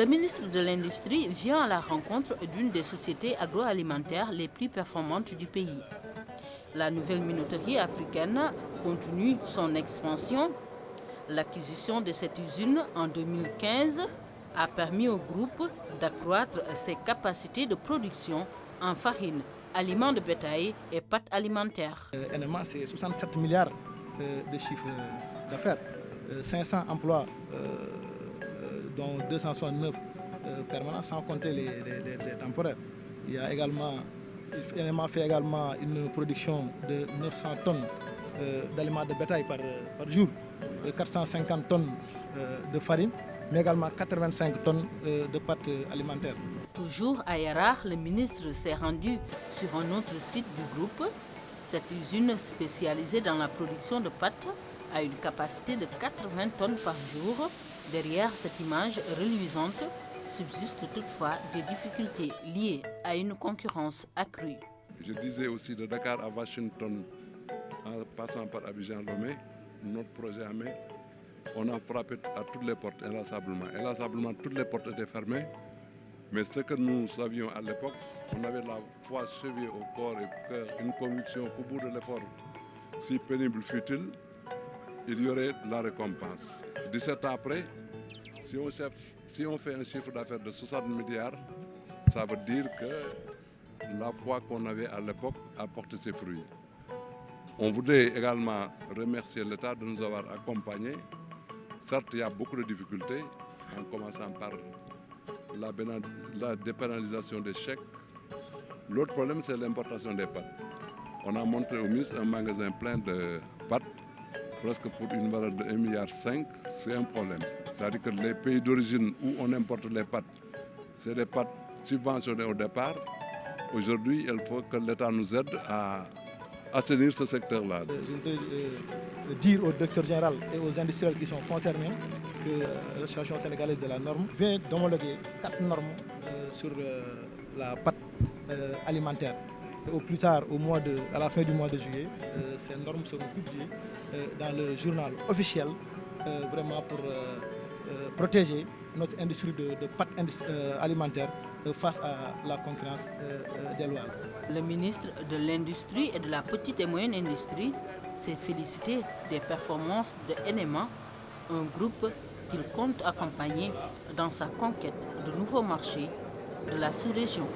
Le ministre de l'Industrie vient à la rencontre d'une des sociétés agroalimentaires les plus performantes du pays. La nouvelle minoterie africaine continue son expansion. L'acquisition de cette usine en 2015 a permis au groupe d'accroître ses capacités de production en farine, aliments de bétail et pâtes alimentaires. NMA, c'est 67 milliards de chiffre d'affaires, 500 emplois, dont 269 permanents, sans compter les temporaires. Il y a également, NMA fait également une production de 900 tonnes d'aliments de bétail par jour, 450 tonnes de farine, mais également 85 tonnes de pâtes alimentaires. Toujours à Yarar, le ministre s'est rendu sur un autre site du groupe. Cette usine spécialisée dans la production de pâtes a une capacité de 80 tonnes par jour. Derrière cette image reluisante subsistent toutefois des difficultés liées à une concurrence accrue. Je disais aussi de Dakar à Washington, en passant par Abidjan-Lomé, notre projet à main, on a frappé à toutes les portes inlassablement. Inlassablement, toutes les portes étaient fermées. Mais ce que nous savions à l'époque, on avait la foi chevillée au corps et une conviction qu'au bout de l'effort, si pénible fut-il, il y aurait la récompense. 17 ans après, si on fait un chiffre d'affaires de 60 milliards, ça veut dire que la foi qu'on avait à l'époque a porté ses fruits. On voudrait également remercier l'État de nous avoir accompagnés. Certes, il y a beaucoup de difficultés, en commençant par la dépénalisation des chèques. L'autre problème, c'est l'importation des pâtes. On a montré au ministre un magasin plein de pâtes, presque pour une valeur de 1,5 milliard, c'est un problème. C'est-à-dire que les pays d'origine où on importe les pâtes, c'est des pâtes subventionnées au départ. Aujourd'hui, il faut que l'État nous aide à assainir ce secteur-là. Je voudrais dire au directeur général et aux industriels qui sont concernés que l'Association sénégalaise de la norme vient d'homologuer 4 normes sur la pâte alimentaire. Et au plus tard, à la fin du mois de juillet, ces normes seront publiées dans le journal officiel, vraiment pour protéger notre industrie de pâtes alimentaires face à la concurrence déloyale. Le ministre de l'Industrie et de la petite et moyenne industrie s'est félicité des performances de NMA, un groupe qu'il compte accompagner dans sa conquête de nouveaux marchés de la sous-région.